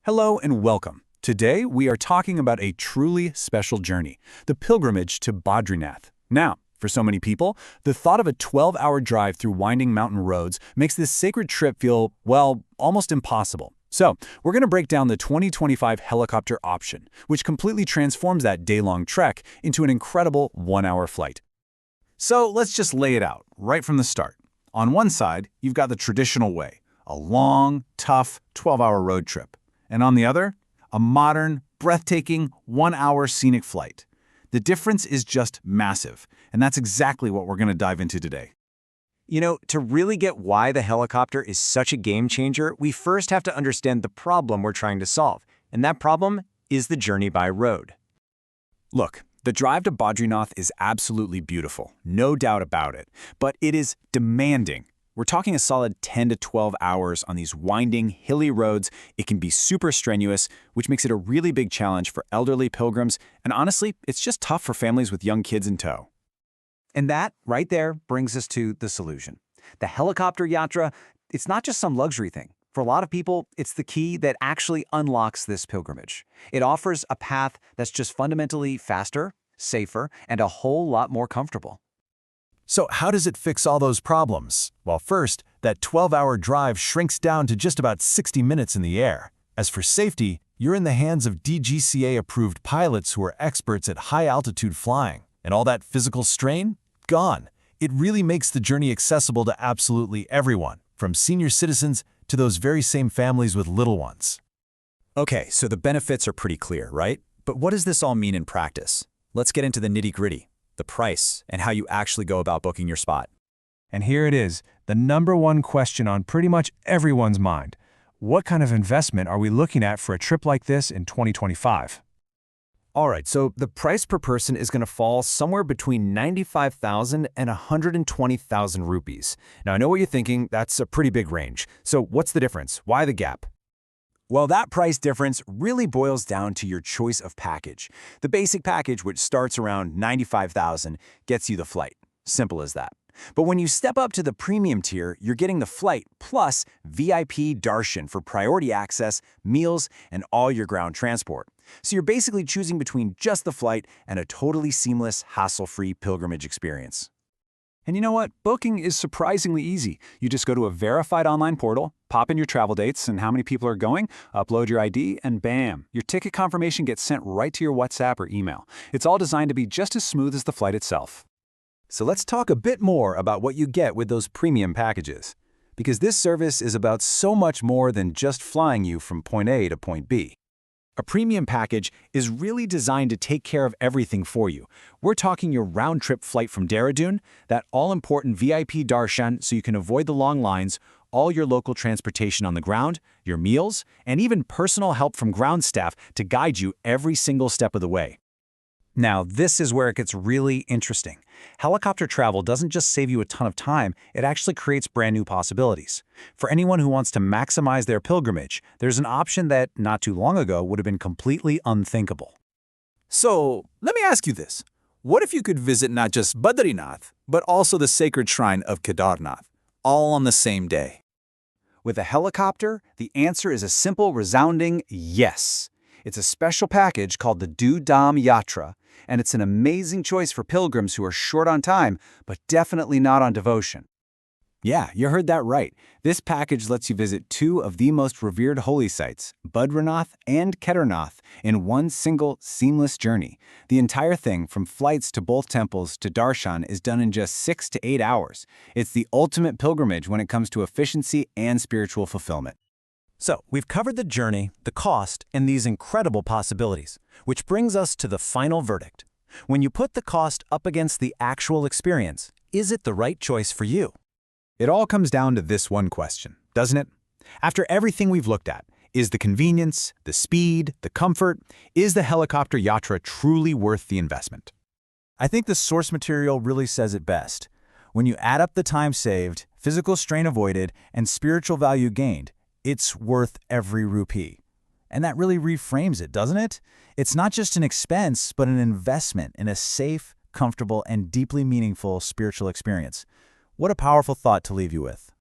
Hello and welcome. Today we are talking about a truly special journey, the pilgrimage to Badrinath. Now, for so many people, the thought of a 12-hour drive through winding mountain roads makes this sacred trip feel, well, almost impossible. So, we're going to break down the 2025 helicopter option, which completely transforms that day-long trek into an incredible one-hour flight. So, let's just lay it out, right from the start. On one side, you've got the traditional way, a long, tough 12-hour road trip. And on the other, a modern, breathtaking, one-hour scenic flight. The difference is just massive, and that's exactly what we're going to dive into today. To really get why the helicopter is such a game changer, we first have to understand the problem we're trying to solve, and that problem is the journey by road. Look, the drive to Badrinath is absolutely beautiful, no doubt about it, but it is demanding. We're talking a solid 10 to 12 hours on these winding, hilly roads. It can be super strenuous, which makes it a really big challenge for elderly pilgrims, and honestly, it's just tough for families with young kids in tow. And that, right there, brings us to the solution. The helicopter yatra, it's not just some luxury thing. For a lot of people, it's the key that actually unlocks this pilgrimage. It offers a path that's just fundamentally faster, safer, and a whole lot more comfortable. So how does it fix all those problems? Well, first, that 12-hour drive shrinks down to just about 60 minutes in the air. As for safety, you're in the hands of DGCA-approved pilots who are experts at high-altitude flying. And all that physical strain? Gone. It really makes the journey accessible to absolutely everyone, from senior citizens to those very same families with little ones. Okay, so the benefits are pretty clear, right? But what does this all mean in practice? Let's get into the nitty-gritty. The price, and how you actually go about booking your spot. And here it is, the #1 question on pretty much everyone's mind. What kind of investment are we looking at for a trip like this in 2025? All right, so the price per person is going to fall somewhere between 95,000 and 120,000 rupees. Now, I know what you're thinking, that's a pretty big range. So what's the difference? Why the gap? Well, that price difference really boils down to your choice of package. The basic package, which starts around 95,000, gets you the flight. Simple as that. But when you step up to the premium tier, you're getting the flight plus VIP darshan for priority access, meals, and all your ground transport. So you're basically choosing between just the flight and a totally seamless, hassle-free pilgrimage experience. And you know what? Booking is surprisingly easy. You just go to a verified online portal, pop in your travel dates and how many people are going, upload your ID, and bam, your ticket confirmation gets sent right to your WhatsApp or email. It's all designed to be just as smooth as the flight itself. So let's talk a bit more about what you get with those premium packages. Because this service is about so much more than just flying you from point A to point B. A premium package is really designed to take care of everything for you. We're talking your round-trip flight from Dehradun, that all-important VIP darshan so you can avoid the long lines, all your local transportation on the ground, your meals, and even personal help from ground staff to guide you every single step of the way. Now, this is where it gets really interesting. Helicopter travel doesn't just save you a ton of time, it actually creates brand new possibilities. For anyone who wants to maximize their pilgrimage, there's an option that, not too long ago, would have been completely unthinkable. So, let me ask you this. What if you could visit not just Badrinath, but also the sacred shrine of Kedarnath, all on the same day? With a helicopter, the answer is a simple, resounding yes. It's a special package called the Dhams Yatra, and it's an amazing choice for pilgrims who are short on time, but definitely not on devotion. Yeah, you heard that right. This package lets you visit two of the most revered holy sites, Badrinath and Kedarnath, in one single, seamless journey. The entire thing, from flights to both temples to darshan, is done in just 6 to 8 hours. It's the ultimate pilgrimage when it comes to efficiency and spiritual fulfillment. So, we've covered the journey, the cost, and these incredible possibilities, which brings us to the final verdict. When you put the cost up against the actual experience, is it the right choice for you? It all comes down to this one question, doesn't it? After everything we've looked at, is the convenience, the speed, the comfort, is the helicopter yatra truly worth the investment? I think the source material really says it best. When you add up the time saved, physical strain avoided, and spiritual value gained, it's worth every rupee. And that really reframes it, doesn't it? It's not just an expense, but an investment in a safe, comfortable, and deeply meaningful spiritual experience. What a powerful thought to leave you with.